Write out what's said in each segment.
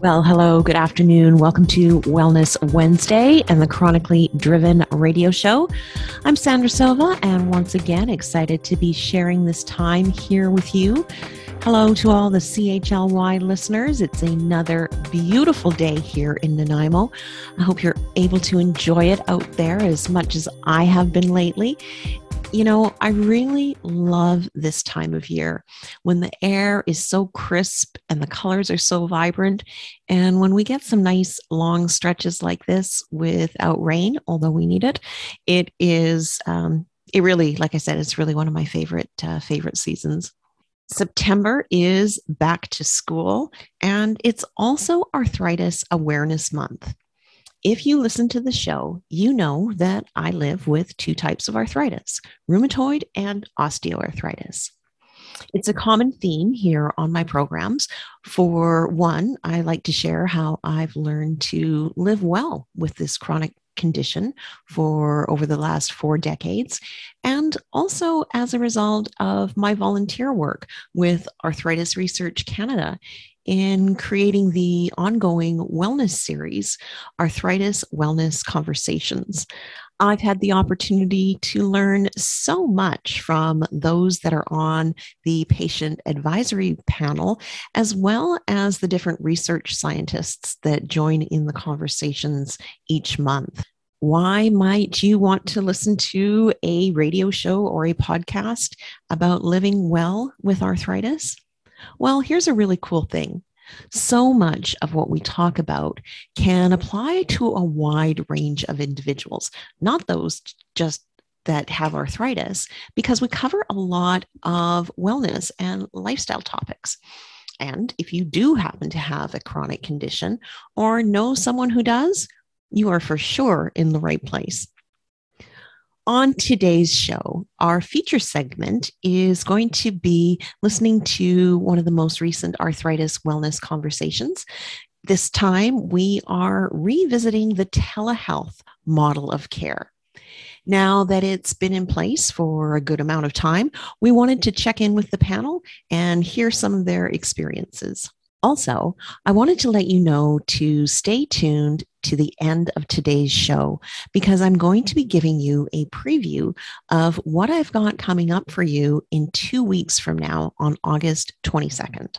Well, hello, good afternoon. Welcome to Wellness Wednesday and the Chronically Driven Radio Show. I'm Sandra Silva, and once again, excited to be sharing this time here with you. Hello to all the CHLY listeners. It's another beautiful day here in Nanaimo. I hope you're able to enjoy it out there as much as I have been lately. You know, I really love this time of year when the air is so crisp and the colors are so vibrant. And when we get some nice long stretches like this without rain, although we need it, it is, it really, like I said, it's really one of my favorite seasons. September is back to school, and it's also Arthritis Awareness Month. If you listen to the show, you know that I live with two types of arthritis, rheumatoid and osteoarthritis. It's a common theme here on my programs. For one, I like to share how I've learned to live well with this chronic condition for over the last 4 decades, and also as a result of my volunteer work with Arthritis Research Canada in creating the ongoing wellness series, Arthritis Wellness Conversations. I've had the opportunity to learn so much from those that are on the patient advisory panel, as well as the different research scientists that join in the conversations each month. Why might you want to listen to a radio show or a podcast about living well with arthritis? Well, here's a really cool thing. So much of what we talk about can apply to a wide range of individuals, not those just that have arthritis, because we cover a lot of wellness and lifestyle topics. And if you do happen to have a chronic condition or know someone who does, you are for sure in the right place. On today's show, our feature segment is going to be listening to one of the most recent Arthritis Wellness Conversations. This time, we are revisiting the telehealth model of care. Now that it's been in place for a good amount of time, we wanted to check in with the panel and hear some of their experiences. Also, I wanted to let you know to stay tuned to the end of today's show, because I'm going to be giving you a preview of what I've got coming up for you in 2 weeks from now on August 22nd.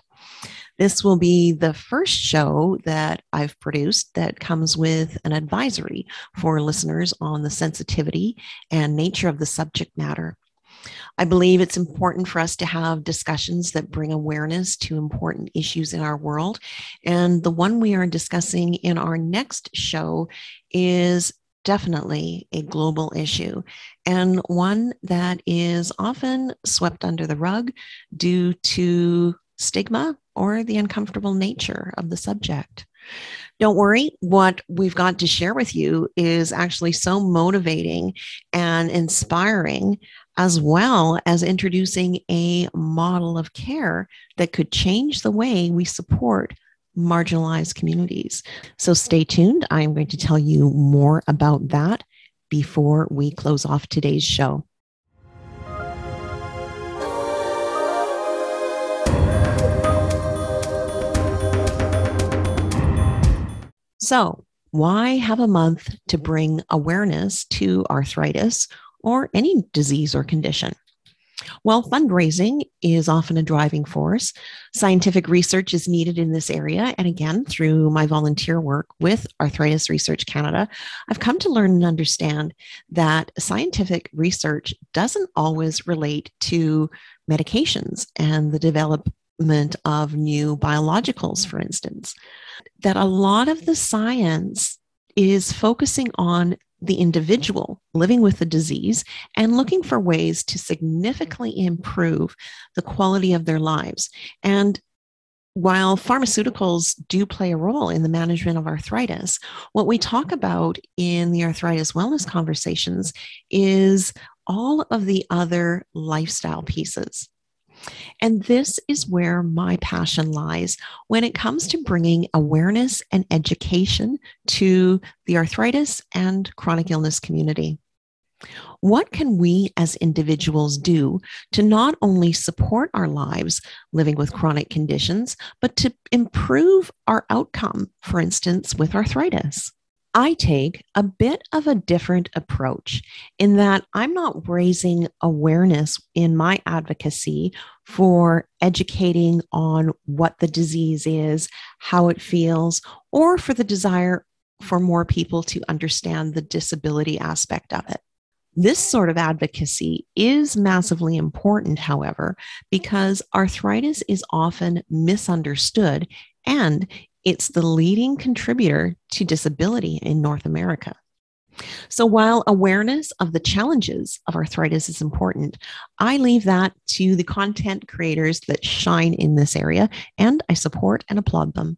This will be the first show that I've produced that comes with an advisory for listeners on the sensitivity and nature of the subject matter. I believe it's important for us to have discussions that bring awareness to important issues in our world. And the one we are discussing in our next show is definitely a global issue, and one that is often swept under the rug due to stigma or the uncomfortable nature of the subject. Don't worry, what we've got to share with you is actually so motivating and inspiring, as well as introducing a model of care that could change the way we support marginalized communities. So stay tuned. I'm going to tell you more about that before we close off today's show. So, why have a month to bring awareness to arthritis or any disease or condition? Well, fundraising is often a driving force. Scientific research is needed in this area. And again, through my volunteer work with Arthritis Research Canada, I've come to learn and understand that scientific research doesn't always relate to medications and the development of new biologicals, for instance. That a lot of the science is focusing on the individual living with the disease and looking for ways to significantly improve the quality of their lives. And while pharmaceuticals do play a role in the management of arthritis, what we talk about in the Arthritis Wellness Conversations is all of the other lifestyle pieces. And this is where my passion lies when it comes to bringing awareness and education to the arthritis and chronic illness community. What can we as individuals do to not only support our lives living with chronic conditions, but to improve our outcome, for instance, with arthritis? I take a bit of a different approach in that I'm not raising awareness in my advocacy for educating on what the disease is, how it feels, or for the desire for more people to understand the disability aspect of it. This sort of advocacy is massively important, however, because arthritis is often misunderstood and it's the leading contributor to disability in North America. So while awareness of the challenges of arthritis is important, I leave that to the content creators that shine in this area, and I support and applaud them.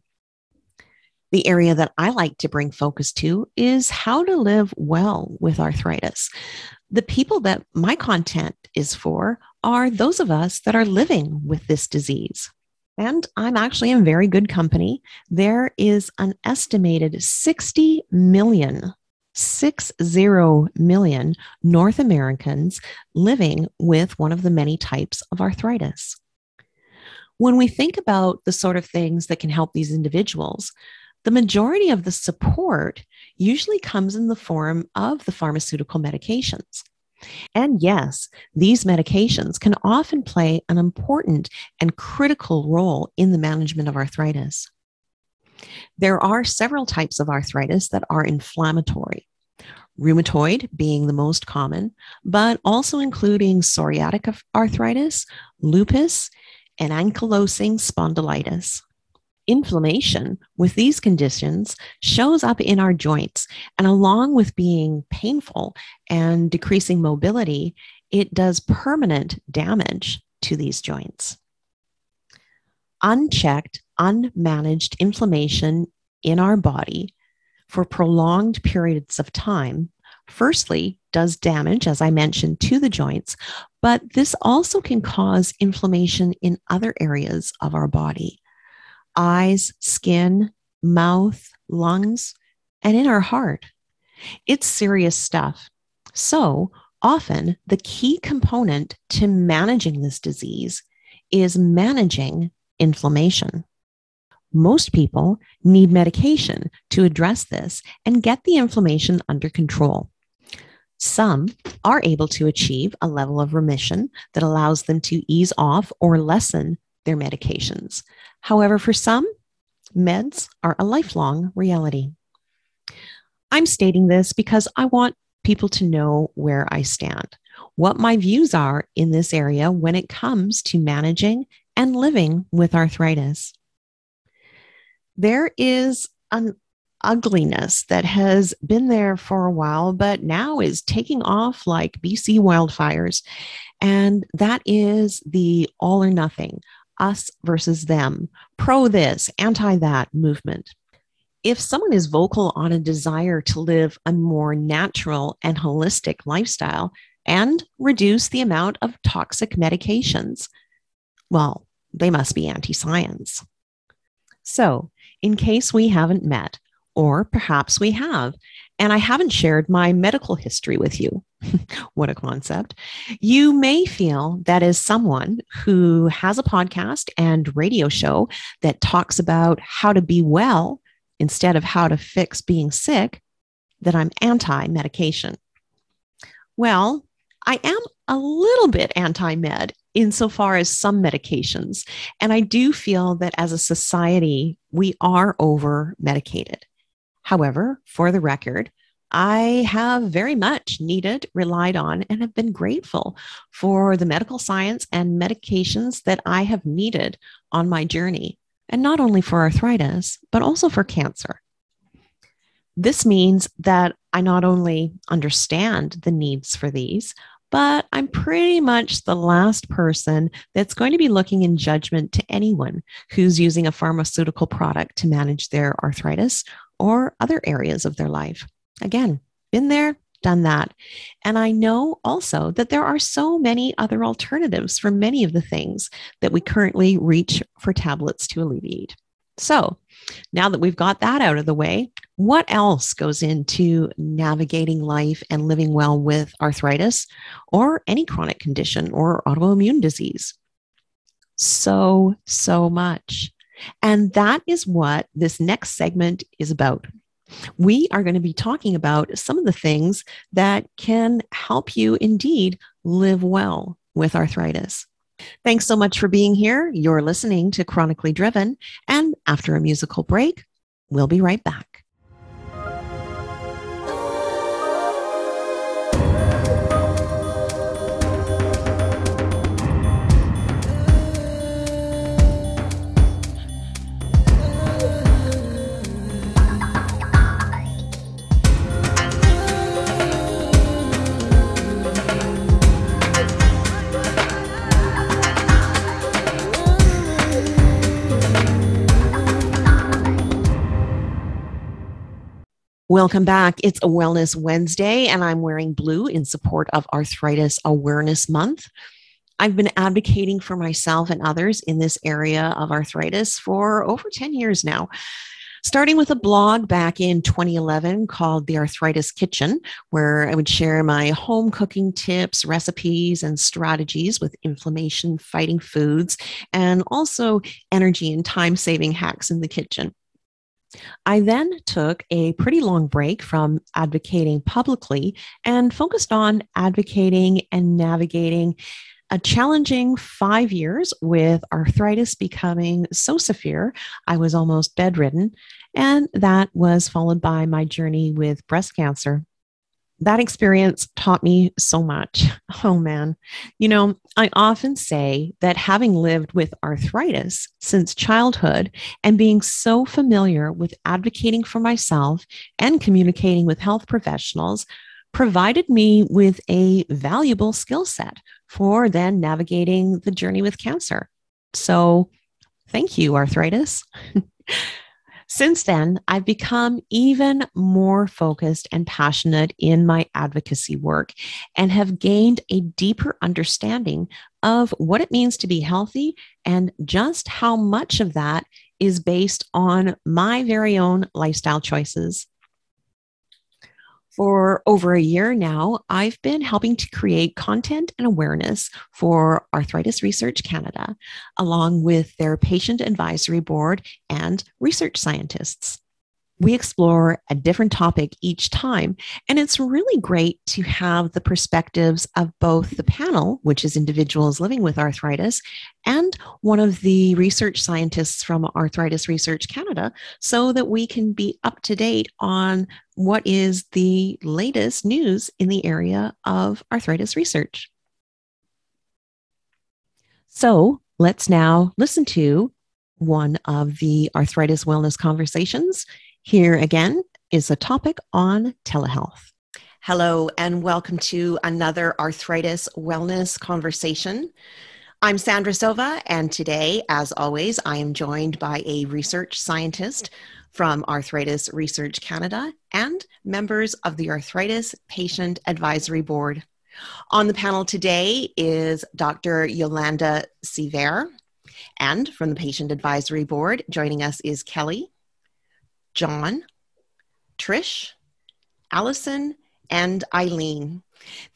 The area that I like to bring focus to is how to live well with arthritis. The people that my content is for are those of us that are living with this disease. And I'm actually in very good company. There is an estimated 60 million North Americans living with one of the many types of arthritis. When we think about the sort of things that can help these individuals, the majority of the support usually comes in the form of the pharmaceutical medications. And yes, these medications can often play an important and critical role in the management of arthritis. There are several types of arthritis that are inflammatory, rheumatoid being the most common, but also including psoriatic arthritis, lupus, and ankylosing spondylitis. Inflammation with these conditions shows up in our joints, and along with being painful and decreasing mobility, it does permanent damage to these joints. Unchecked, unmanaged inflammation in our body for prolonged periods of time, firstly, does damage, as I mentioned, to the joints, but this also can cause inflammation in other areas of our body. Eyes, skin, mouth, lungs, and in our heart. It's serious stuff. So often the key component to managing this disease is managing inflammation. Most people need medication to address this and get the inflammation under control. Some are able to achieve a level of remission that allows them to ease off or lessen their medications. However, for some, meds are a lifelong reality. I'm stating this because I want people to know where I stand, what my views are in this area when it comes to managing and living with arthritis. There is an ugliness that has been there for a while, but now is taking off like BC wildfires. And that is the all or nothing, us versus them, pro this, anti that movement. If someone is vocal on a desire to live a more natural and holistic lifestyle and reduce the amount of toxic medications, well, they must be anti-science. So, in case we haven't met, or perhaps we have, and I haven't shared my medical history with you, what a concept, you may feel that as someone who has a podcast and radio show that talks about how to be well instead of how to fix being sick, that I'm anti-medication. Well, I am a little bit anti-med insofar as some medications. And I do feel that as a society, we are over-medicated. However, for the record, I have very much needed, relied on, and have been grateful for the medical science and medications that I have needed on my journey, and not only for arthritis, but also for cancer. This means that I not only understand the needs for these, but I'm pretty much the last person that's going to be looking in judgment to anyone who's using a pharmaceutical product to manage their arthritis or other areas of their life. Again, been there, done that. And I know also that there are so many other alternatives for many of the things that we currently reach for tablets to alleviate. So now that we've got that out of the way, what else goes into navigating life and living well with arthritis or any chronic condition or autoimmune disease? So much. And that is what this next segment is about. We are going to be talking about some of the things that can help you indeed live well with arthritis. Thanks so much for being here. You're listening to Chronically Driven, and after a musical break, we'll be right back. Welcome back. It's a Wellness Wednesday, and I'm wearing blue in support of Arthritis Awareness Month. I've been advocating for myself and others in this area of arthritis for over 10 years now, starting with a blog back in 2011 called The Arthritis Kitchen, where I would share my home cooking tips, recipes, and strategies with inflammation-fighting foods, and also energy and time-saving hacks in the kitchen. I then took a pretty long break from advocating publicly and focused on advocating and navigating a challenging 5 years with arthritis becoming so severe I was almost bedridden, and that was followed by my journey with breast cancer. That experience taught me so much. Oh man. I often say that having lived with arthritis since childhood and being so familiar with advocating for myself and communicating with health professionals provided me with a valuable skill set for then navigating the journey with cancer. So thank you, arthritis. Since then, I've become even more focused and passionate in my advocacy work and have gained a deeper understanding of what it means to be healthy and just how much of that is based on my very own lifestyle choices. For over a year now, I've been helping to create content and awareness for Arthritis Research Canada, along with their patient advisory board and research scientists. We explore a different topic each time, and it's really great to have the perspectives of both the panel, which is individuals living with arthritis, and one of the research scientists from Arthritis Research Canada, so that we can be up to date on what is the latest news in the area of arthritis research. So let's now listen to one of the Arthritis Wellness Conversations. Here again is a topic on telehealth. Hello, and welcome to another Arthritis Wellness Conversation. I'm Sandra Silva, and today, as always, I am joined by a research scientist from Arthritis Research Canada and members of the Arthritis Patient Advisory Board. On the panel today is Dr. Yolanda Sever, and from the Patient Advisory Board, joining us is Kelly, John, Trish, Allison, and Eileen.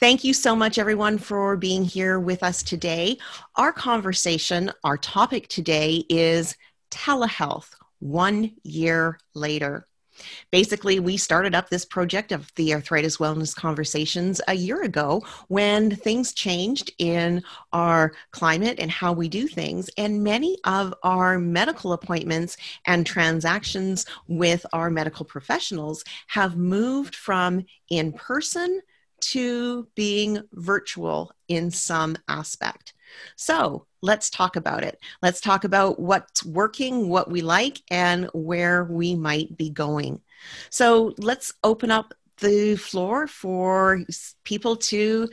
Thank you so much, everyone, for being here with us today. Our conversation, our topic today is telehealth 1 year later. Basically, we started up this project of the Arthritis Wellness Conversations a year ago when things changed in our climate and how we do things. And many of our medical appointments and transactions with our medical professionals have moved from in person to being virtual in some aspect. So let's talk about it. Let's talk about what's working, what we like, and where we might be going. So let's open up the floor for people to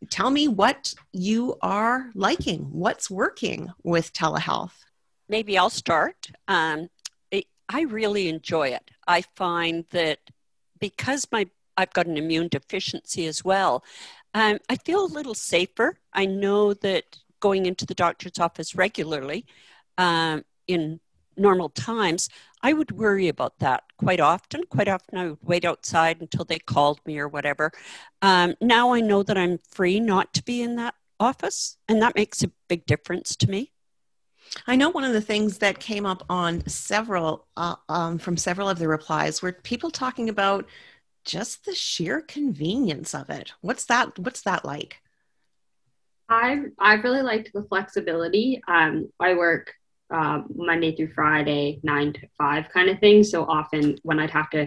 tell me what you are liking, what's working with telehealth. Maybe I'll start. I really enjoy it. I find that because I've got an immune deficiency as well, I feel a little safer. I know that going into the doctor's office regularly in normal times, I would worry about that quite often. Quite often I would wait outside until they called me or whatever. Now I know that I'm free not to be in that office, and that makes a big difference to me. I know one of the things that came up on several, from several of the replies were people talking about just the sheer convenience of it. What's that like? I really liked the flexibility. I work Monday through Friday, 9 to 5 kind of thing. So often when I'd have to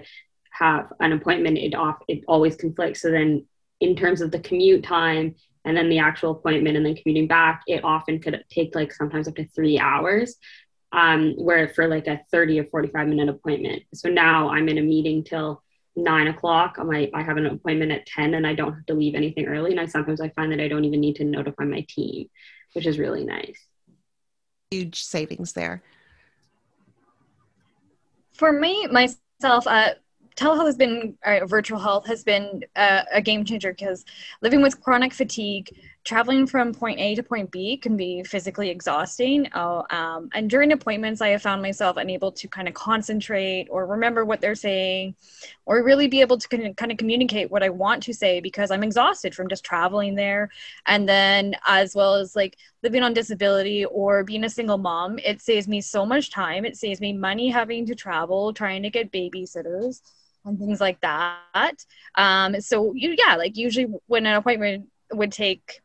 have an appointment, it always conflicts. So then in terms of the commute time and then the actual appointment and then commuting back, it often could take like sometimes up to 3 hours. Where for like a 30 or 45-minute appointment. So now I'm in a meeting till 9 o'clock. I have an appointment at 10 and I don't have to leave anything early. And sometimes I find that I don't even need to notify my team, which is really nice. Huge savings there. For me, myself, telehealth has been, virtual health has been a game changer because living with chronic fatigue, traveling from point A to point B can be physically exhausting. And during appointments, I have found myself unable to kind of concentrate or remember what they're saying or really be able to kind of communicate what I want to say because I'm exhausted from just traveling there. And then as well as like living on disability or being a single mom, it saves me so much time. It saves me money having to travel, trying to get babysitters and things like that. So like usually when an appointment would take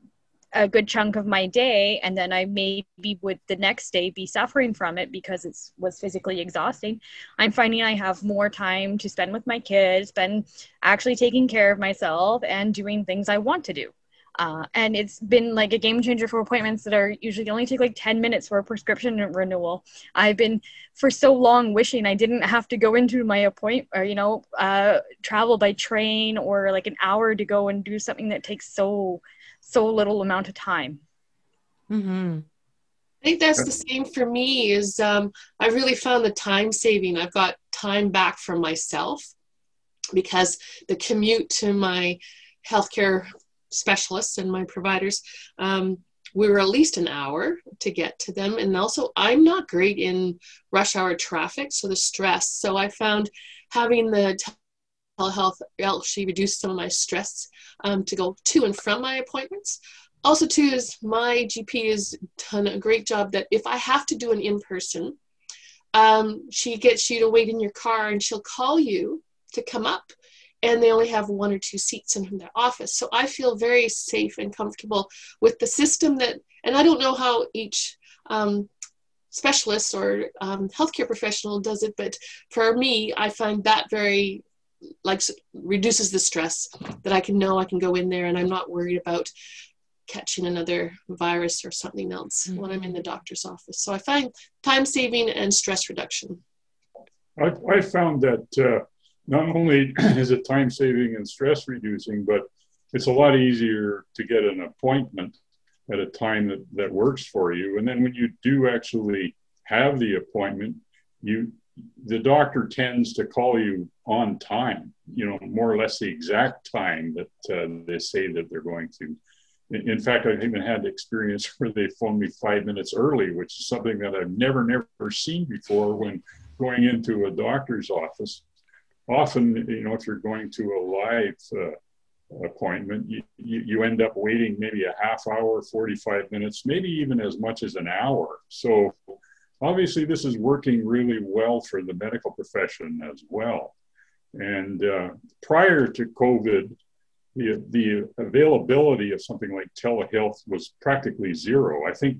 a good chunk of my day and then I maybe would the next day be suffering from it because it was physically exhausting, I'm finding I have more time to spend with my kids, spend actually taking care of myself and doing things I want to do. And it's been like a game changer for appointments that are usually only take like 10 minutes for a prescription renewal. I've been for so long wishing I didn't have to go into my appointment or, travel by train or like an hour to go and do something that takes so little amount of time. Mm-hmm. I think that's the same for me is I really found the time saving. I've got time back for myself because the commute to my healthcare specialists and my providers, we were at least an hour to get to them. And also I'm not great in rush hour traffic, so the stress. So I found having the telehealth actually reduced some of my stress to go to and from my appointments. Also too is my GP has done a great job that if I have to do an in-person, she gets you to wait in your car and she'll call you to come up. And they only have 1 or 2 seats in their office. So I feel very safe and comfortable with the system that, and I don't know how each specialist or healthcare professional does it, but for me, I find that very, reduces the stress that I can know I can go in there and I'm not worried about catching another virus or something else when I'm in the doctor's office. So I find time saving and stress reduction. I found that not only is it time saving and stress reducing, but it's a lot easier to get an appointment at a time that works for you. And then when you do actually have the appointment, the doctor tends to call you on time, more or less the exact time that they say that they're going to. In fact, I've even had the experience where they phoned me 5 minutes early, which is something that I've never seen before when going into a doctor's office. Often, if you're going to a live appointment, you end up waiting maybe a half hour, 45 minutes, maybe even as much as an hour. So obviously this is working really well for the medical profession as well. And prior to COVID, the availability of something like telehealth was practically zero. I think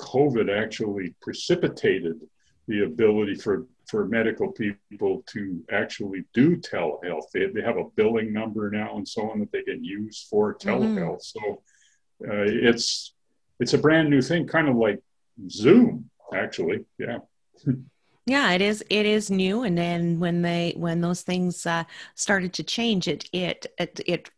COVID actually precipitated the ability for medical people to actually do telehealth. They have a billing number now and so on that they can use for telehealth. So it's a brand new thing, kind of like Zoom, actually. Yeah. Yeah, it is new. And then when those things started to change, it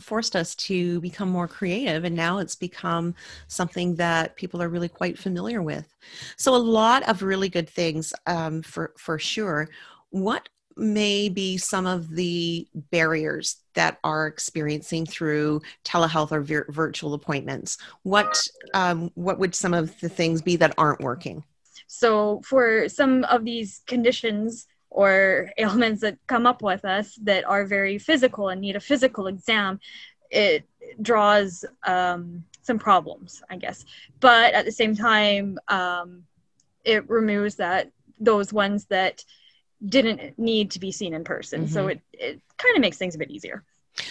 forced us to become more creative. And now it's become something that people are really quite familiar with. So a lot of really good things for sure. What may be some of the barriers that are experiencing through telehealth or virtual appointments? What would some of the things be that aren't working? So for some of these conditions or ailments that come up with us that are very physical and need a physical exam, it draws some problems, I guess. But at the same time, it removes those ones that didn't need to be seen in person. So it kind of makes things a bit easier.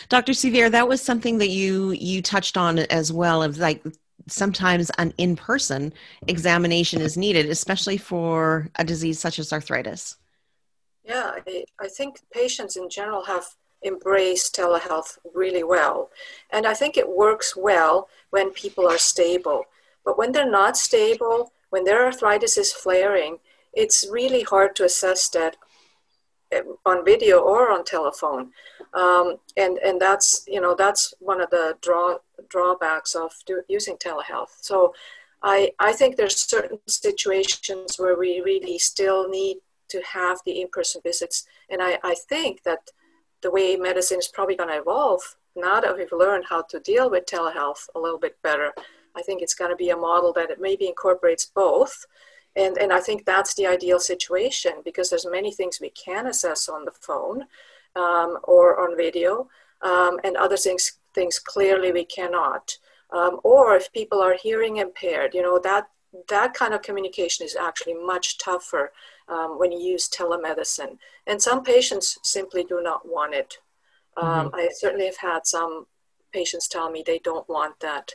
Dr. Sevier, that was something that you touched on as well, of like sometimes an in-person examination is needed, especially for a disease such as arthritis. Yeah, I think patients in general have embraced telehealth really well. And I think it works well when people are stable. But when they're not stable, when their arthritis is flaring, it's really hard to assess that on video or on telephone. And that's, that's one of the drawbacks of using telehealth. So I think there's certain situations where we really still need to have the in-person visits. And I think that the way medicine is probably going to evolve, now that we've learned how to deal with telehealth a little bit better, I think it's going to be a model that it maybe incorporates both. And I think that's the ideal situation, because there's many things we can assess on the phone or on video, and other things clearly we cannot. Or if people are hearing impaired, that kind of communication is actually much tougher when you use telemedicine. And some patients simply do not want it. I certainly have had some patients tell me they don't want that.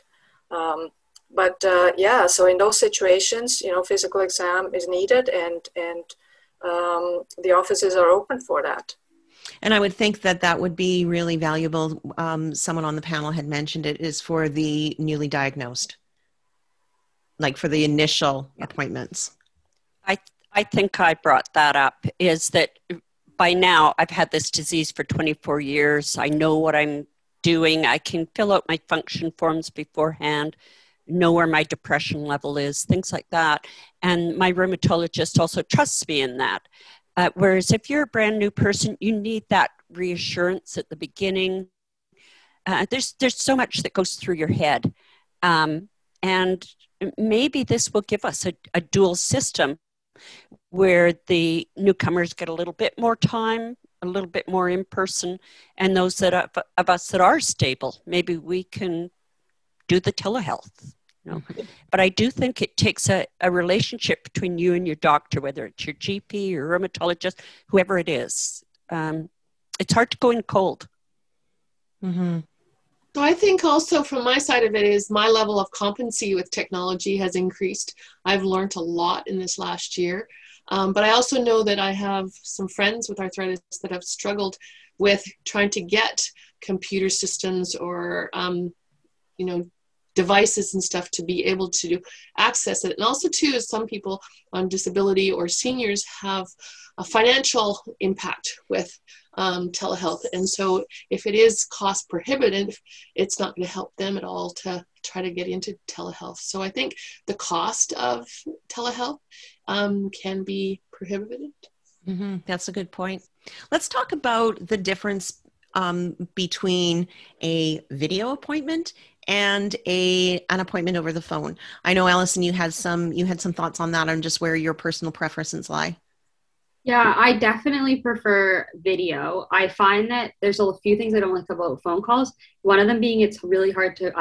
So in those situations, physical exam is needed, and the offices are open for that. And I would think that would be really valuable. Someone on the panel had mentioned it, is for the newly diagnosed, like for the initial appointments. I think I brought that up, is that by now I've had this disease for 24 years. I know what I'm doing. I can fill out my function forms beforehand, know where my depression level is, things like that. And my rheumatologist also trusts me in that. Whereas if you're a brand new person, you need that reassurance at the beginning. There's so much that goes through your head. And maybe this will give us a dual system where the newcomers get a little bit more time, a little bit more in person, and those of us that are stable, maybe we can do the telehealth. But I do think it takes a relationship between you and your doctor, whether it's your GP or rheumatologist, whoever it is. It's hard to go in cold. So I think also from my side of it is my level of competency with technology has increased. I've learned a lot in this last year. But I also know that I have some friends with arthritis that have struggled with trying to get computer systems or, devices and stuff to be able to access it. And also too, is some people on disability or seniors have a financial impact with telehealth. And so if it is cost prohibitive, it's not going to help them at all to try to get into telehealth. So I think the cost of telehealth can be prohibited. That's a good point. Let's talk about the difference between a video appointment and an appointment over the phone. I know, Allison, you had some thoughts on that, on just where your personal preferences lie. Yeah, I definitely prefer video. I find that there's a few things I don't like about phone calls. One of them being it's really hard to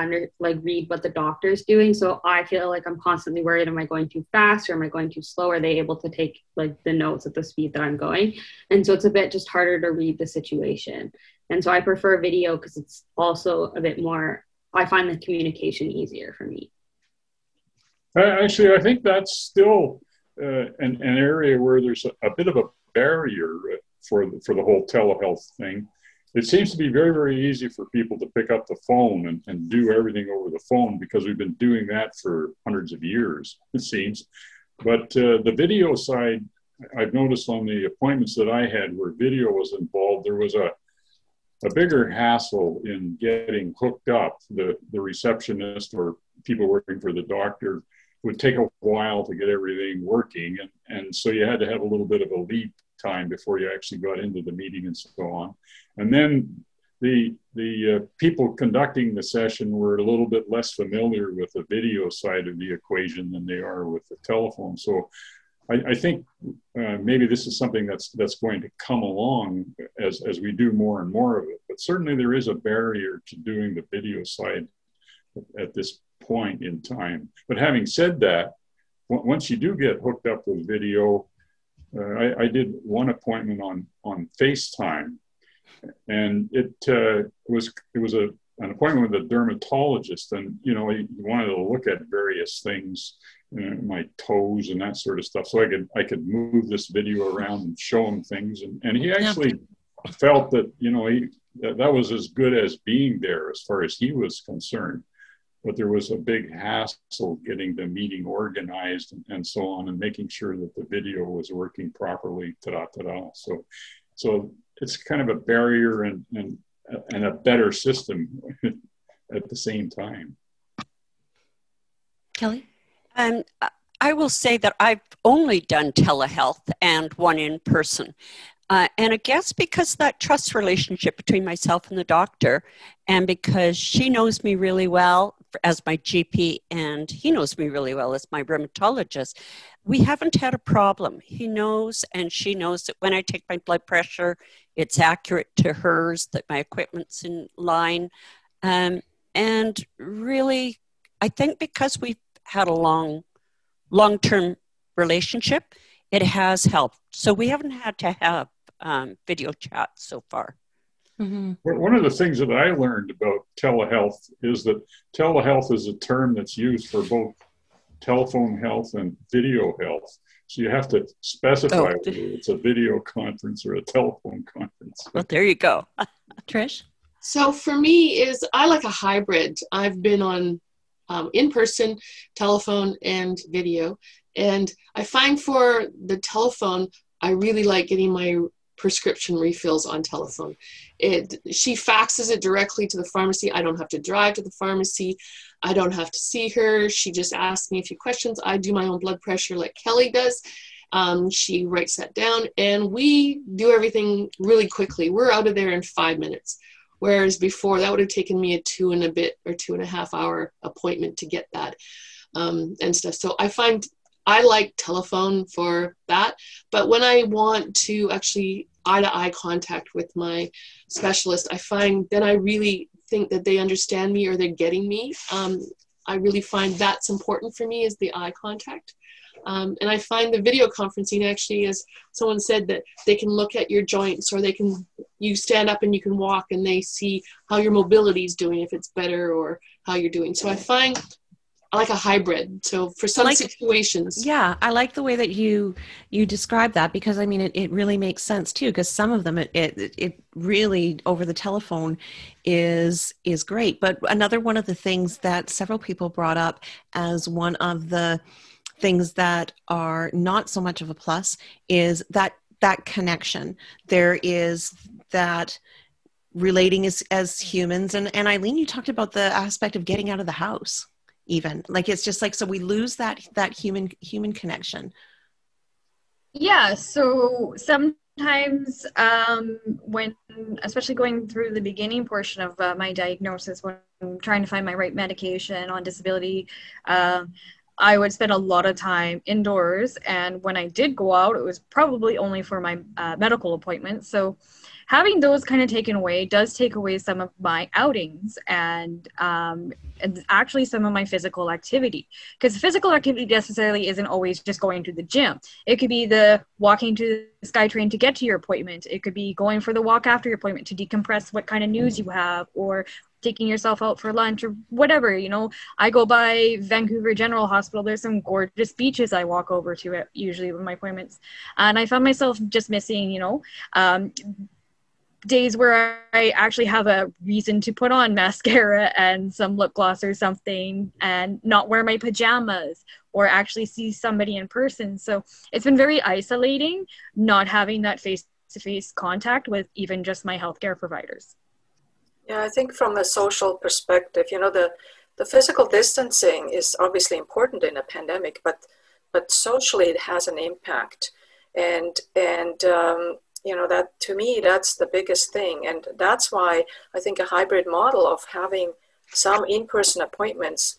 read what the doctor is doing. So I feel like I'm constantly worried, am I going too fast or am I going too slow? Are they able to take the notes at the speed that I'm going? And so it's a bit just harder to read the situation. And so I prefer video because it's also a bit more, I find the communication easier for me. Actually, I think that's still an area where there's a bit of a barrier for the whole telehealth thing. It seems to be very, very easy for people to pick up the phone and do everything over the phone, because we've been doing that for hundreds of years, it seems. But the video side, I've noticed on the appointments that I had where video was involved, there was a bigger hassle in getting hooked up. The receptionist or people working for the doctor would take a while to get everything working. And so you had to have a little bit of a lead time before you actually got into the meeting and so on. And then the people conducting the session were a little bit less familiar with the video side of the equation than they are with the telephone. So I think maybe this is something that's going to come along as we do more and more of it. But certainly there is a barrier to doing the video side at this point in time. But having said that, once you do get hooked up with video, I did one appointment on FaceTime, and it was an appointment with a dermatologist, and he wanted to look at various things, my toes and that sort of stuff, so I could move this video around and show him things, and he actually felt that that was as good as being there as far as he was concerned. But there was a big hassle getting the meeting organized and so on, and making sure that the video was working properly. So it's kind of a barrier and a better system at the same time. Kelly? I will say that I've only done telehealth and one in person. And I guess because that trust relationship between myself and the doctor, and because she knows me really well as my GP and he knows me really well as my rheumatologist, we haven't had a problem. He knows and she knows that when I take my blood pressure, it's accurate to hers, that my equipment's in line. And really, I think because we've had a long-term relationship, it has helped. So we haven't had to have video chat so far. Mm-hmm. One of the things that I learned about telehealth is that telehealth is a term that's used for both telephone health and video health. So you have to specify whether it's a video conference or a telephone conference. Well, there you go. Trish? So for me I like a hybrid. I've been on in-person, telephone, and video. And I find for the telephone, I really like getting my prescription refills on telephone. She faxes it directly to the pharmacy. I don't have to drive to the pharmacy. I don't have to see her. She just asks me a few questions. I do my own blood pressure like Kelly does. She writes that down, and we do everything really quickly. We're out of there in 5 minutes. Whereas before, that would have taken me a 2 and a bit or 2.5 hour appointment to get that and stuff. So I find I like telephone for that. But when I want to actually eye-to-eye contact with my specialist, I find then I really think that they understand me or they're getting me. I really find that's important for me, is the eye contact. And I find the video conferencing actually, as someone said, that they can look at your joints, or you stand up and you can walk and they see how your mobility is doing, if it's better or how you're doing. So I find I like a hybrid. So for some situations. Yeah, I like the way that you describe that, because I mean, it really makes sense too, because some of them, it really over the telephone is great. But another one of the things that several people brought up as one of the things that are not so much of a plus is that connection. There is that relating as humans. And Eileen, you talked about the aspect of getting out of the house. Even like, it's just like, so we lose that human connection. Yeah. So sometimes when, especially going through the beginning portion of my diagnosis, when I'm trying to find my right medication on disability, I would spend a lot of time indoors. And when I did go out, it was probably only for my medical appointments. So having those kind of taken away does take away some of my outings and actually some of my physical activity. Because physical activity necessarily isn't always just going to the gym. It could be the walking to the SkyTrain to get to your appointment. It could be going for the walk after your appointment to decompress what kind of news you have, or taking yourself out for lunch, or whatever. I go by Vancouver General Hospital. There's some gorgeous beaches I walk over to usually with my appointments. And I found myself just missing, days where I actually have a reason to put on mascara and some lip gloss or something, and not wear my pajamas, or actually see somebody in person. So it's been very isolating not having that face-to-face contact with even just my healthcare providers. Yeah, I think from a social perspective, the physical distancing is obviously important in a pandemic, but socially it has an impact. And that to me, that's the biggest thing. And that's why I think a hybrid model of having some in-person appointments,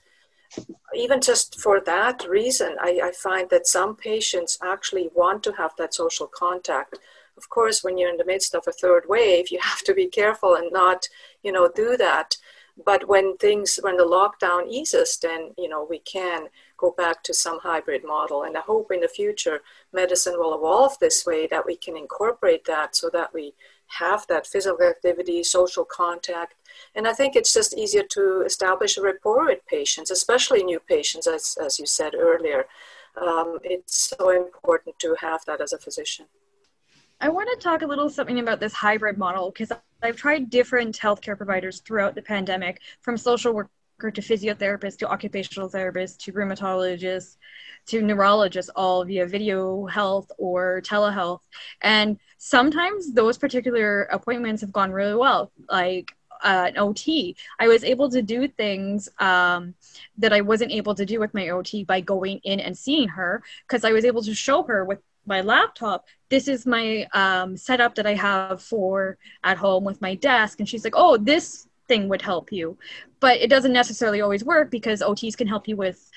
even just for that reason, I find that some patients actually want to have that social contact. Of course, when you're in the midst of a third wave, you have to be careful and not, do that. But when the lockdown eases, then, we can go back to some hybrid model. And I hope in the future, medicine will evolve this way, that we can incorporate that so that we have that physical activity, social contact. And I think it's just easier to establish a rapport with patients, especially new patients, as you said earlier. It's so important to have that as a physician. I want to talk a little something about this hybrid model, because I've tried different healthcare providers throughout the pandemic, from social worker to physiotherapist to occupational therapist to rheumatologist to neurologist, all via video health or telehealth. And sometimes those particular appointments have gone really well, like an OT. I was able to do things that I wasn't able to do with my OT by going in and seeing her, because I was able to show her with my laptop, this is my setup that I have for at home with my desk. And she's like, oh, this thing would help you. But it doesn't necessarily always work, because OTs can help you with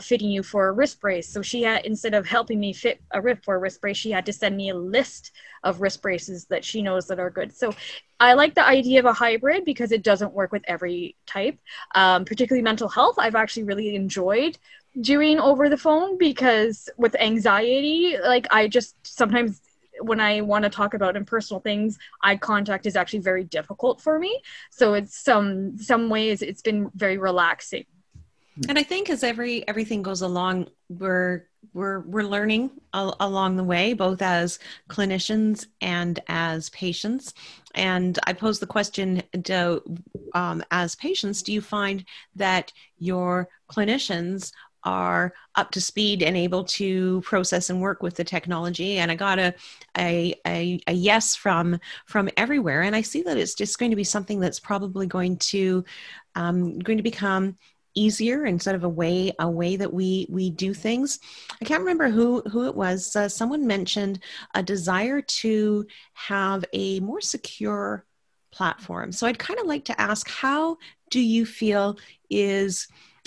fitting you for a wrist brace. So she had, instead of helping me fit a wrist brace, she had to send me a list of wrist braces that she knows that are good. So I like the idea of a hybrid, because it doesn't work with every type, particularly mental health. I've actually really enjoyed doing over the phone, because with anxiety, like I just sometimes when I want to talk about impersonal things, eye contact is actually very difficult for me. So it's some ways it's been very relaxing. And I think as everything goes along, we're learning along the way, both as clinicians and as patients. And I pose the question, as patients, do you find that your clinicians are up to speed and able to process and work with the technology? And I got a yes from everywhere. And I see that it's just going to be something that's probably going to become easier and sort of a way that we do things. I can't remember who it was. Someone mentioned a desire to have a more secure platform. So I'd kind of like to ask, how do you feel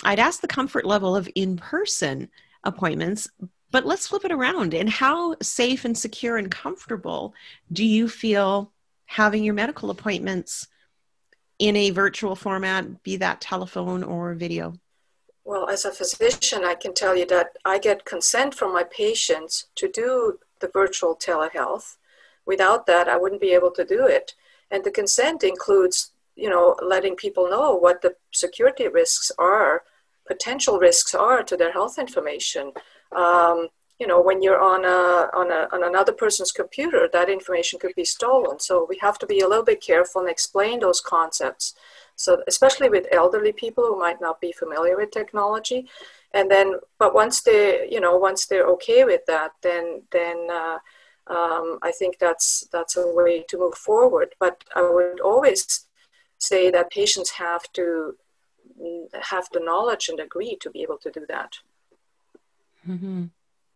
I'd ask the comfort level of in-person appointments, but let's flip it around. And how safe and secure and comfortable do you feel having your medical appointments in a virtual format, be that telephone or video? Well, as a physician, I can tell you that I get consent from my patients to do the virtual telehealth. Without that, I wouldn't be able to do it. And the consent includes, letting people know what the security risks are, potential risks are to their health information. When you're on another person's computer, that information could be stolen. So we have to be a little bit careful and explain those concepts. So especially with elderly people who might not be familiar with technology. And then, but once they're okay with that, then I think that's a way to move forward. But I would always say that patients have to have the knowledge and agree to be able to do that. Mm-hmm.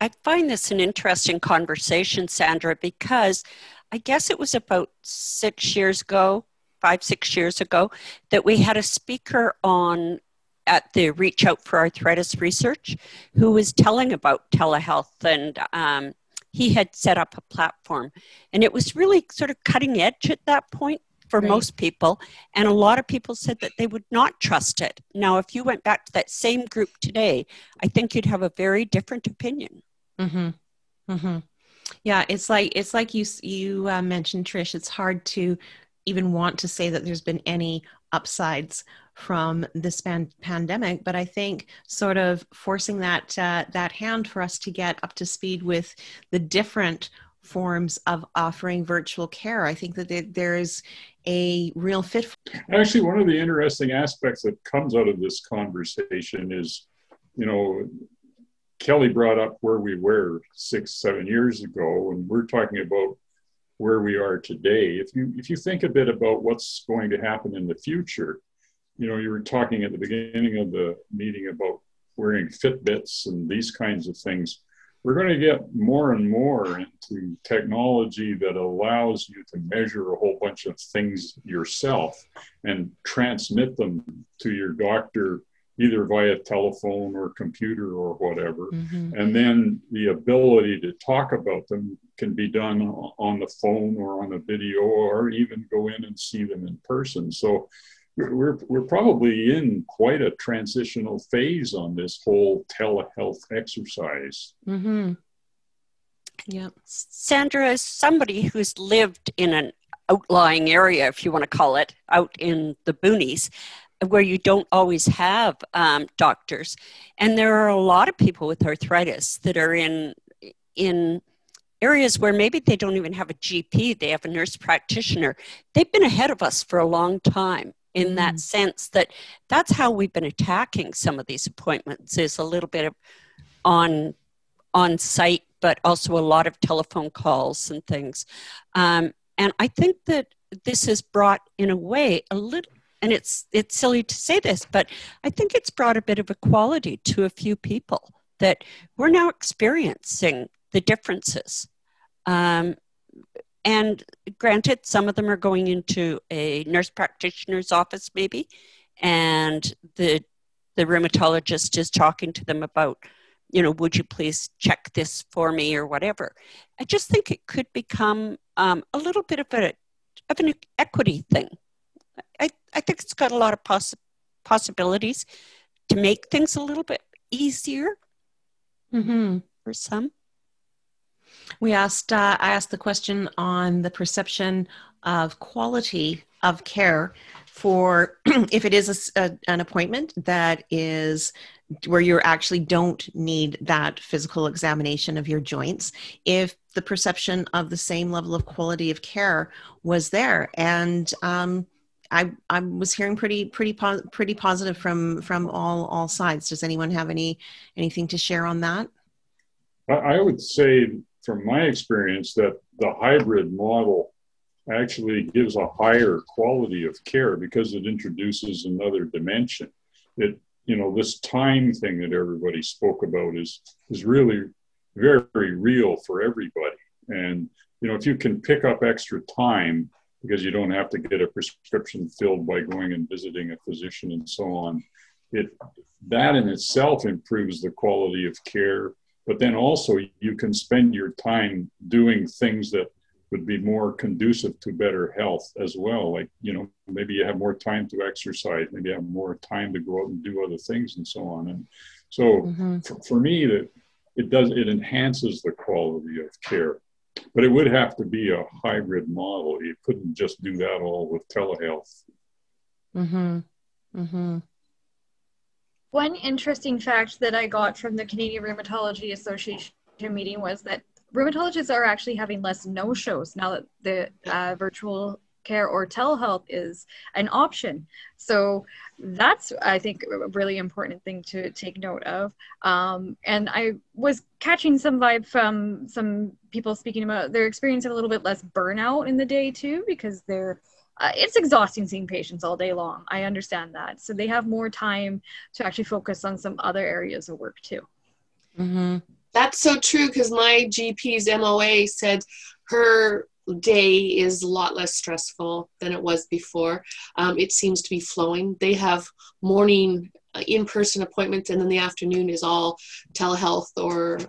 I find this an interesting conversation, Sandra, because I guess it was about 6 years ago, 5-6 years ago, that we had a speaker on at the Reach Out for Arthritis Research who was telling about telehealth, and he had set up a platform. And it was really sort of cutting edge at that point for most people. And a lot of people said that they would not trust it. Now, if you went back to that same group today, I think you'd have a very different opinion. Mm-hmm. Mm-hmm. Yeah, it's like you mentioned, Trish, it's hard to even want to say that there's been any upsides from this pandemic, but I think sort of forcing that hand for us to get up to speed with the different forms of offering virtual care. I think that there is a real fit. Actually, one of the interesting aspects that comes out of this conversation is, Kelly brought up where we were 6-7 years ago, and we're talking about where we are today. If you think a bit about what's going to happen in the future, you were talking at the beginning of the meeting about wearing Fitbits and these kinds of things. we're going to get more and more into technology that allows you to measure a whole bunch of things yourself and transmit them to your doctor, either via telephone or computer or whatever. Mm-hmm. And then the ability to talk about them can be done on the phone or on a video, or even go in and see them in person. So we're probably in quite a transitional phase on this whole telehealth exercise. Mm-hmm. Yeah. Sandra, as somebody who's lived in an outlying area, if you want to call it, out in the boonies, where you don't always have doctors, and there are a lot of people with arthritis that are in areas where maybe they don't even have a GP, they have a nurse practitioner. They've been ahead of us for a long time in that sense, that that's how we've been attacking some of these appointments, is a little bit of on site, but also a lot of telephone calls and things. And I think that this has brought, in a way, a little, and it's silly to say this, but I think it's brought a bit of equality to a few people, that we're now experiencing the differences. And granted, some of them are going into a nurse practitioner's office maybe, and the rheumatologist is talking to them about, would you please check this for me or whatever. I just think it could become a little bit of an equity thing. I think it's got a lot of possibilities to make things a little bit easier for some. I asked the question on the perception of quality of care for if it is an appointment that is where you actually don't need that physical examination of your joints, if the perception of the same level of quality of care was there. And I was hearing pretty positive from all sides. Does anyone have anything to share on that? I would say, from my experience, that the hybrid model actually gives a higher quality of care because it introduces another dimension. This time thing that everybody spoke about is really very, very real for everybody. And, if you can pick up extra time because you don't have to get a prescription filled by going and visiting a physician and so on, that in itself improves the quality of care. But then also you can spend your time doing things that would be more conducive to better health as well. Like, maybe you have more time to exercise, maybe you have more time to go out and do other things and so on. And so for me, it enhances the quality of care, but it would have to be a hybrid model. You couldn't just do that all with telehealth. Mm-hmm. Mm-hmm. One interesting fact that I got from the Canadian Rheumatology Association meeting was that rheumatologists are actually having less no-shows now that the virtual care or telehealth is an option. So that's, I think, a really important thing to take note of. And I was catching some vibe from some people speaking about their experience of a little bit less burnout in the day too, because it's exhausting seeing patients all day long. I understand that. So they have more time to actually focus on some other areas of work too. Mm-hmm. That's so true, because my GP's MOA said her day is a lot less stressful than it was before. It seems to be flowing. They have morning in-person appointments, and then the afternoon is all telehealth or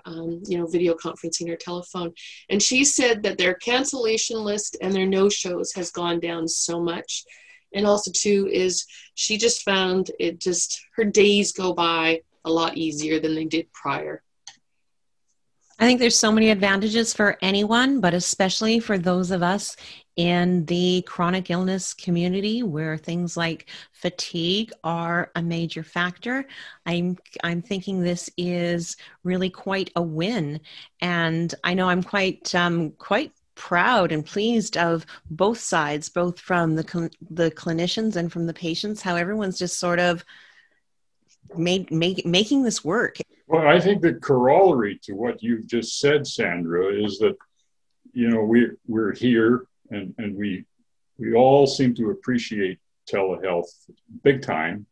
video conferencing or telephone. And she said that their cancellation list and their no-shows has gone down so much. And also too is she just found her days go by a lot easier than they did prior. I think there's so many advantages for anyone, but especially for those of us in the chronic illness community where things like fatigue are a major factor. I'm thinking this is really quite a win. And I know I'm quite proud and pleased of both sides, both from the clinicians and from the patients, how everyone's just sort of making this work. Well, I think the corollary to what you've just said, Sandra, is that, we're here and we all seem to appreciate telehealth big time.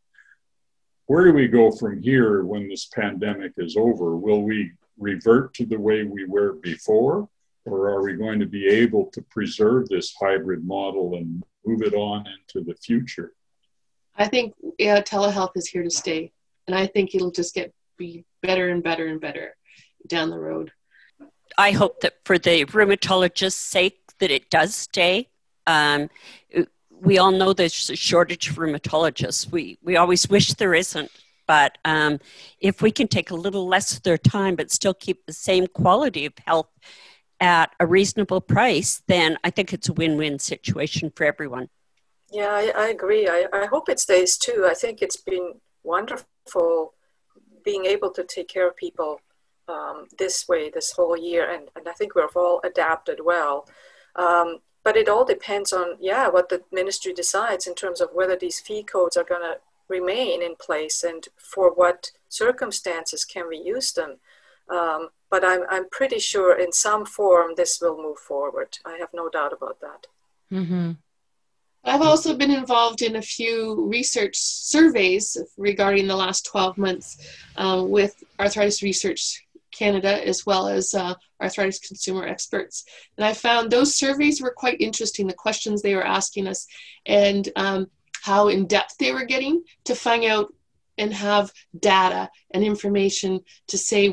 Where do we go from here when this pandemic is over? Will we revert to the way we were before, or are we going to be able to preserve this hybrid model and move it on into the future? I think telehealth is here to stay, and I think it'll just be better and better and better down the road. I hope that for the rheumatologist's sake that it does stay. We all know there's a shortage of rheumatologists. We always wish there isn't, but if we can take a little less of their time but still keep the same quality of health at a reasonable price, then I think it's a win-win situation for everyone. Yeah, I agree. I hope it stays too. I think it's been wonderful being able to take care of people this way this whole year, and I think we've all adapted well. But it all depends on, what the ministry decides in terms of whether these fee codes are going to remain in place and for what circumstances can we use them. But I'm pretty sure in some form this will move forward. I have no doubt about that. Mm-hmm. I've also been involved in a few research surveys regarding the last 12 months with Arthritis Research Canada, as well as arthritis consumer experts. And I found those surveys were quite interesting, the questions they were asking us and how in depth they were getting to find out and have data and information to say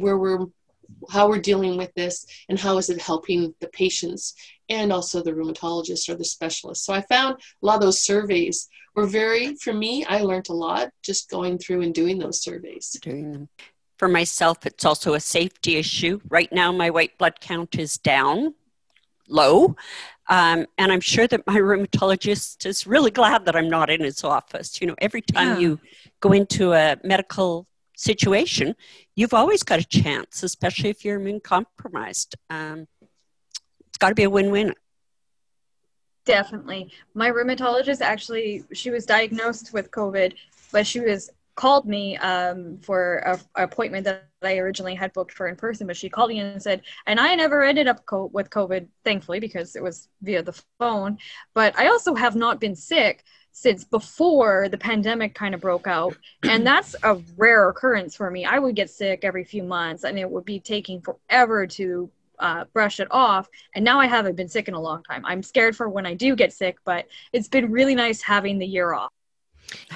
how we're dealing with this and how is it helping the patients and also the rheumatologists or the specialists. So I found a lot of those surveys were for me, I learned a lot just going through and doing those surveys. Doing them. For myself, it's also a safety issue. Right now, my white blood count is down, low, and I'm sure that my rheumatologist is really glad that I'm not in his office. You know, every time you go into a medical situation, you've always got a chance, especially if you're immune compromised. It's got to be a win-win. Definitely. My rheumatologist actually, she was diagnosed with COVID, but she called me for an appointment that I originally had booked for in person, but she called me and said, and I never ended up with COVID, thankfully, because it was via the phone, but I also have not been sick since before the pandemic kind of broke out. And that's a rare occurrence for me. I would get sick every few months and it would be taking forever to brush it off. And now I haven't been sick in a long time. I'm scared for when I do get sick, but it's been really nice having the year off.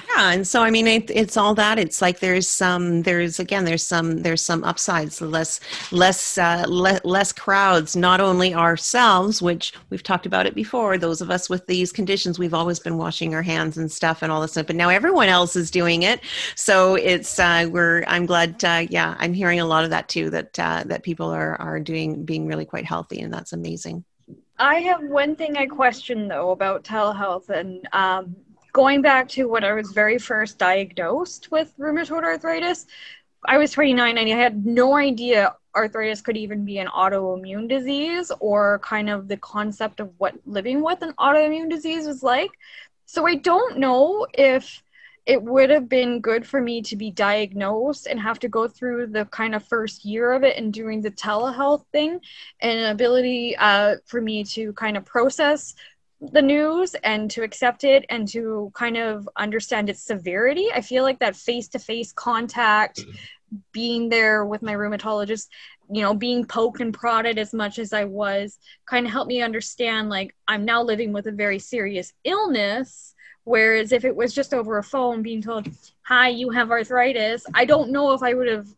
Yeah, and so I mean, it's all that. It's like there's some upsides. Less crowds. Not only ourselves, which we've talked about it before. Those of us with these conditions, we've always been washing our hands and stuff and all this stuff. But now everyone else is doing it. So it's I'm glad. I'm hearing a lot of that too. That people are being really quite healthy, and that's amazing. I have one thing I question though about telehealth and. Going back to when I was very first diagnosed with rheumatoid arthritis, I was 29 and I had no idea arthritis could even be an autoimmune disease or kind of the concept of what living with an autoimmune disease was like. So I don't know if it would have been good for me to be diagnosed and have to go through the kind of first year of it and doing the telehealth thing and an ability for me to kind of process the news and to accept it and to kind of understand its severity. I feel like that face-to-face contact, being there with my rheumatologist, being poked and prodded as much as I was, kind of helped me understand, like, I'm now living with a very serious illness, whereas if it was just over a phone being told, hi, you have arthritis, I don't know if I would have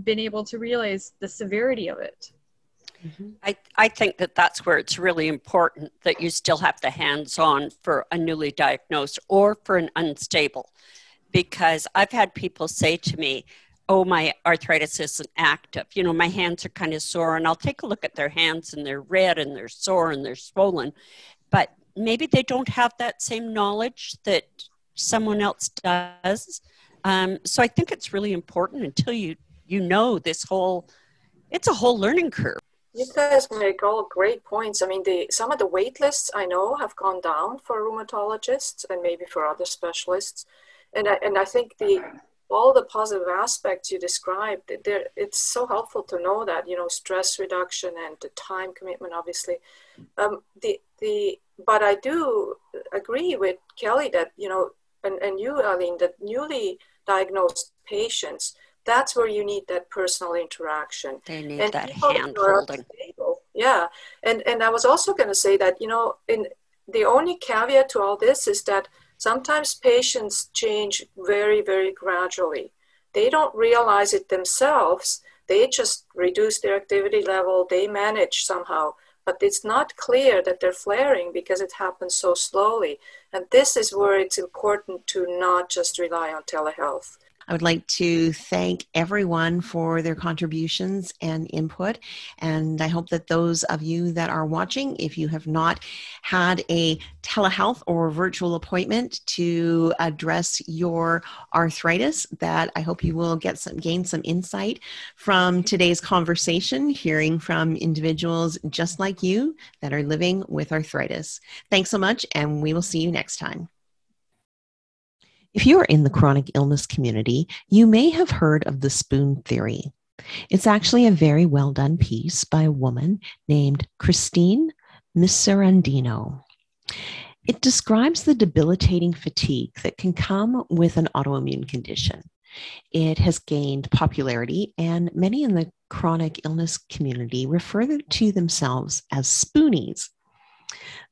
been able to realize the severity of it. Mm-hmm. I think that's where it's really important that you still have the hands-on for a newly diagnosed or for an unstable, because I've had people say to me, oh, my arthritis isn't active. My hands are kind of sore, and I'll take a look at their hands and they're red and they're sore and they're swollen, but maybe they don't have that same knowledge that someone else does. So I think it's really important until you know it's a whole learning curve. You guys make all great points. I mean, some of the wait lists I know have gone down for rheumatologists and maybe for other specialists. And I think all the positive aspects you described, it's so helpful to know that, stress reduction and the time commitment, obviously. But I do agree with Kelly that, and you, Arlene, that newly diagnosed patients, that's where you need that personal interaction. They need And that people hand who are holding. unstable, yeah. And I was also going to say that, in the only caveat to all this is that sometimes patients change very, very gradually. They don't realize it themselves. They just reduce their activity level. They manage somehow. But it's not clear that they're flaring because it happens so slowly. And this is where it's important to not just rely on telehealth. I would like to thank everyone for their contributions and input. And I hope that those of you that are watching, if you have not had a telehealth or virtual appointment to address your arthritis, that I hope you will gain some insight from today's conversation, hearing from individuals just like you that are living with arthritis. Thanks so much, and we will see you next time. If you are in the chronic illness community, you may have heard of the spoon theory. It's actually a very well done piece by a woman named Christine Miserandino. It describes the debilitating fatigue that can come with an autoimmune condition. It has gained popularity, and many in the chronic illness community refer to themselves as spoonies.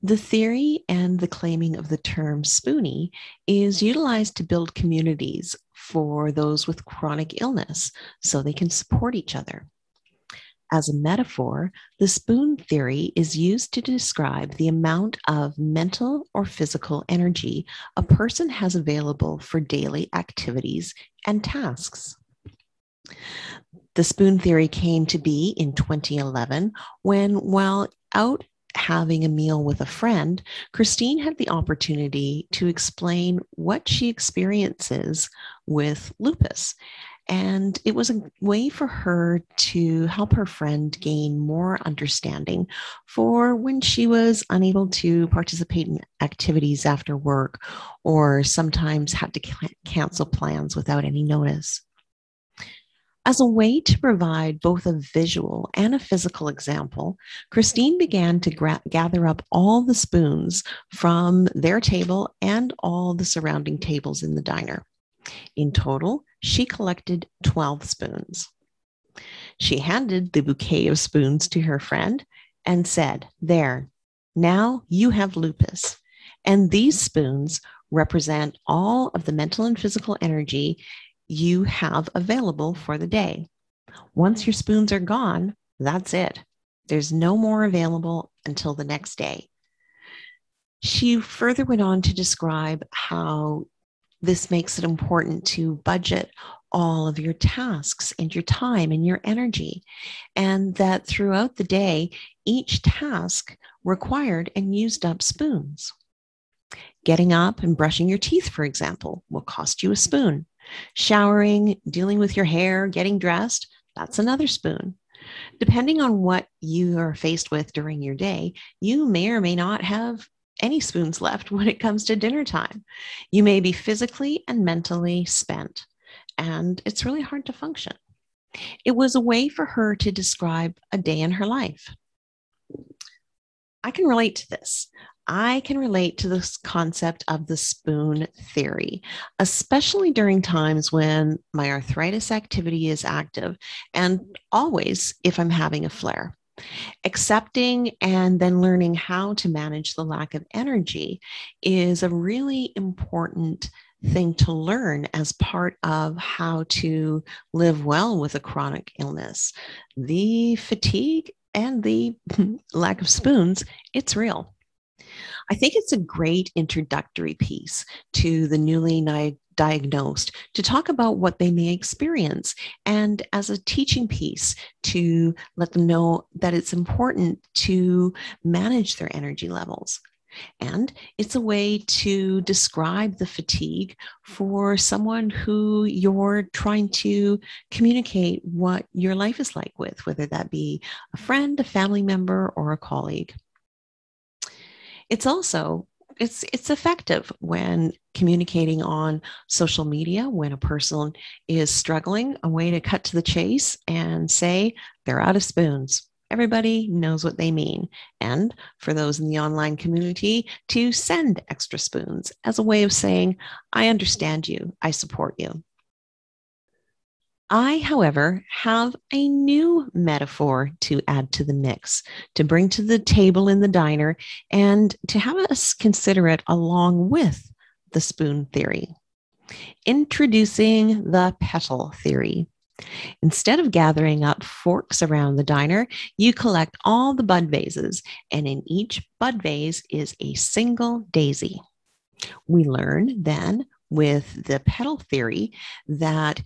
The theory and the claiming of the term spoonie is utilized to build communities for those with chronic illness so they can support each other. As a metaphor, the spoon theory is used to describe the amount of mental or physical energy a person has available for daily activities and tasks. The spoon theory came to be in 2011 when, while out having a meal with a friend, Christine had the opportunity to explain what she experiences with lupus. And it was a way for her to help her friend gain more understanding for when she was unable to participate in activities after work, or sometimes had to cancel plans without any notice. As a way to provide both a visual and a physical example, Christine began to gather up all the spoons from their table and all the surrounding tables in the diner. In total, she collected 12 spoons. She handed the bouquet of spoons to her friend and said, "There, now you have lupus. And these spoons represent all of the mental and physical energy you have available for the day. Once your spoons are gone, that's it. There's no more available until the next day." She further went on to describe how this makes it important to budget all of your tasks and your time and your energy, and that throughout the day, each task required and used up spoons. Getting up and brushing your teeth, for example, will cost you a spoon. Showering, dealing with your hair, getting dressed, that's another spoon. Depending on what you are faced with during your day, you may or may not have any spoons left when it comes to dinner time. You may be physically and mentally spent, and it's really hard to function. It was a way for her to describe a day in her life. I can relate to this. I can relate to this concept of the spoon theory, especially during times when my arthritis activity is active, and always if I'm having a flare. Accepting and then learning how to manage the lack of energy is a really important thing to learn as part of how to live well with a chronic illness. The fatigue and the lack of spoons, it's real. I think it's a great introductory piece to the newly diagnosed to talk about what they may experience, and as a teaching piece to let them know that it's important to manage their energy levels. And it's a way to describe the fatigue for someone who you're trying to communicate what your life is like with, whether that be a friend, a family member, or a colleague. It's also, it's effective when communicating on social media, when a person is struggling, a way to cut to the chase and say they're out of spoons. Everybody knows what they mean. And for those in the online community, to send extra spoons as a way of saying, I understand you, I support you. I, however, have a new metaphor to add to the mix, to bring to the table in the diner, and to have us consider it along with the spoon theory. Introducing the Petal Theory. Instead of gathering up forks around the diner, you collect all the bud vases, and in each bud vase is a single daisy. We learn then with the Petal Theory that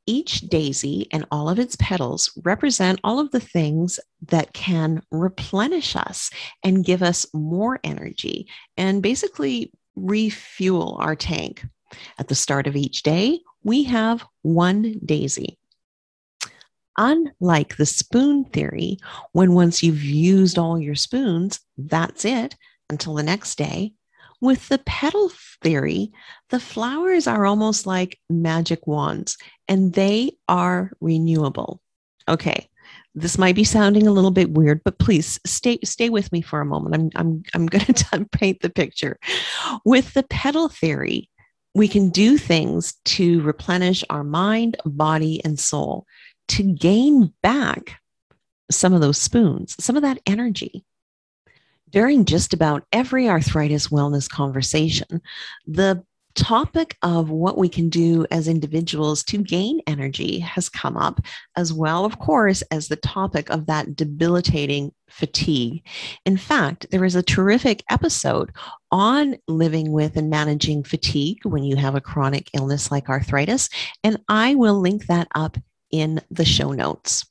each daisy and all of its petals represent all of the things that can replenish us and give us more energy and basically refuel our tank. At the start of each day, we have one daisy. Unlike the spoon theory, when once you've used all your spoons, that's it until the next day. With the petal theory, the flowers are almost like magic wands and they are renewable. Okay, this might be sounding a little bit weird, but please stay with me for a moment. I'm going to paint the picture. With the petal theory, we can do things to replenish our mind, body, and soul to gain back some of those spoons, some of that energy. During just about every arthritis wellness conversation, the topic of what we can do as individuals to gain energy has come up, as well, of course, as the topic of that debilitating fatigue. In fact, there is a terrific episode on living with and managing fatigue when you have a chronic illness like arthritis, and I will link that up in the show notes.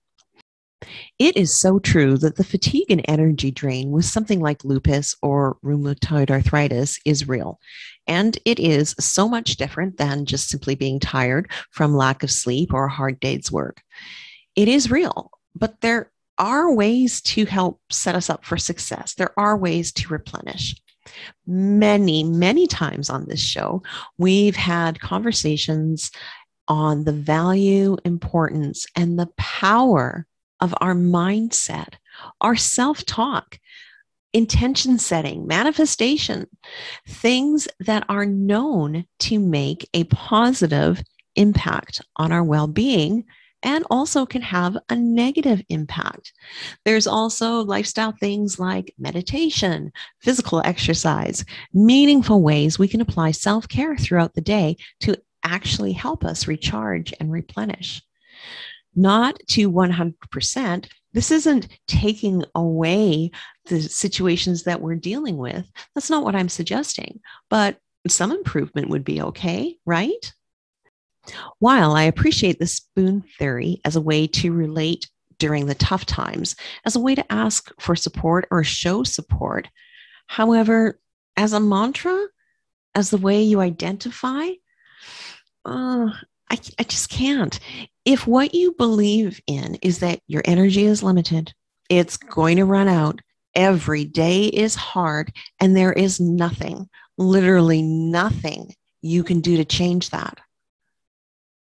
It is so true that the fatigue and energy drain with something like lupus or rheumatoid arthritis is real. And it is so much different than just simply being tired from lack of sleep or a hard day's work. It is real, but there are ways to help set us up for success. There are ways to replenish. Many times on this show, we've had conversations on the value, importance, and the power of our mindset, our self-talk, intention setting, manifestation, things that are known to make a positive impact on our well-being and also can have a negative impact. There's also lifestyle things like meditation, physical exercise, meaningful ways we can apply self-care throughout the day to actually help us recharge and replenish. Not to 100%. This isn't taking away the situations that we're dealing with. That's not what I'm suggesting, but some improvement would be okay, right? While I appreciate the spoon theory as a way to relate during the tough times, as a way to ask for support or show support, however, as a mantra, as the way you identify, I just can't. If what you believe in is that your energy is limited, it's going to run out, every day is hard, and there is nothing, literally nothing you can do to change that,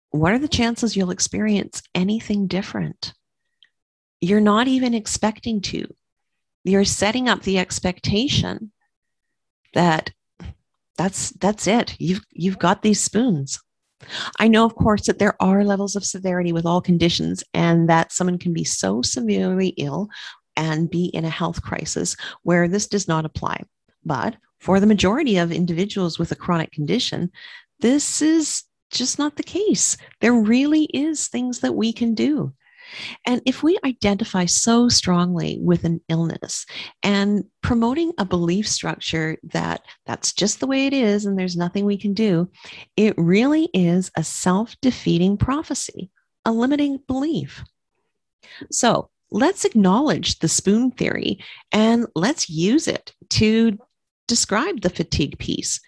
what are the chances you'll experience anything different? You're not even expecting to. You're setting up the expectation that that's it. You've got these spoons. I know, of course, that there are levels of severity with all conditions and that someone can be so severely ill and be in a health crisis where this does not apply. But for the majority of individuals with a chronic condition, this is just not the case. There really is things that we can do. And if we identify so strongly with an illness and promoting a belief structure that that's just the way it is and there's nothing we can do, it really is a self-defeating prophecy, a limiting belief. So let's acknowledge the spoon theory and let's use it to describe the fatigue piece.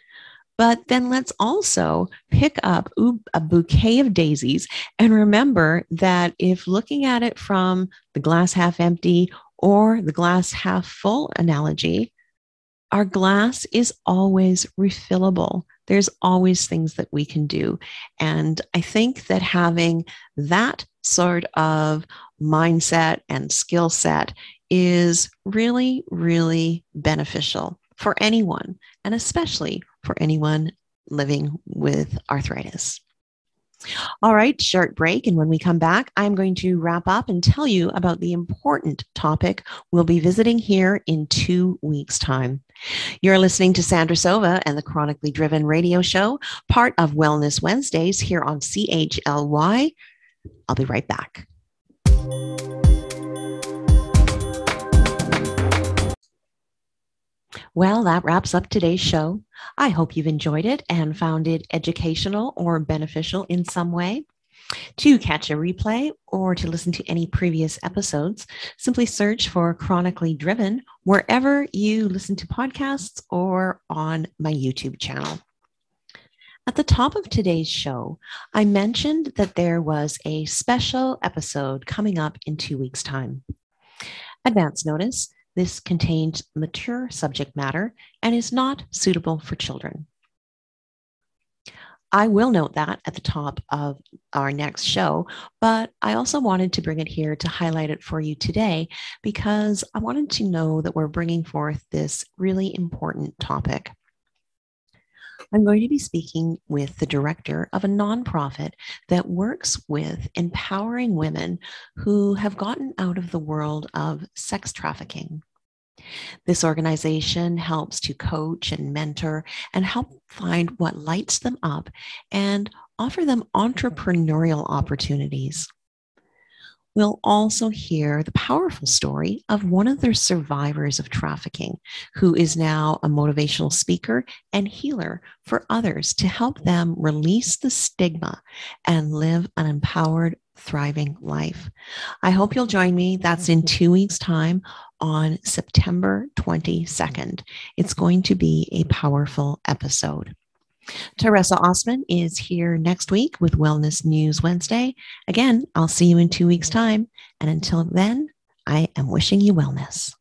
But then let's also pick up a bouquet of daisies and remember that if looking at it from the glass half empty or the glass half full analogy, our glass is always refillable. There's always things that we can do. And I think that having that sort of mindset and skill set is really, really beneficial for anyone, and especially for anyone living with arthritis. All right, short break. And when we come back, I'm going to wrap up and tell you about the important topic we'll be visiting here in 2 weeks' time. You're listening to Sandra Sova and the Chronically Driven Radio Show, part of Wellness Wednesdays here on CHLY. I'll be right back. Well, that wraps up today's show. I hope you've enjoyed it and found it educational or beneficial in some way. To catch a replay or to listen to any previous episodes, simply search for Chronically Driven wherever you listen to podcasts or on my YouTube channel. At the top of today's show, I mentioned that there was a special episode coming up in 2 weeks' time. Advance notice. This contains mature subject matter and is not suitable for children. I will note that at the top of our next show, but I also wanted to bring it here to highlight it for you today because I wanted to know that we're bringing forth this really important topic. I'm going to be speaking with the director of a nonprofit that works with empowering women who have gotten out of the world of sex trafficking. This organization helps to coach and mentor and help find what lights them up and offer them entrepreneurial opportunities. We'll also hear the powerful story of one of their survivors of trafficking, who is now a motivational speaker and healer for others to help them release the stigma and live an empowered, thriving life. I hope you'll join me. That's in 2 weeks' time on September 22nd. It's going to be a powerful episode. Teresa Osman is here next week with Wellness News Wednesday. Again, I'll see you in 2 weeks' time. And until then, I am wishing you wellness.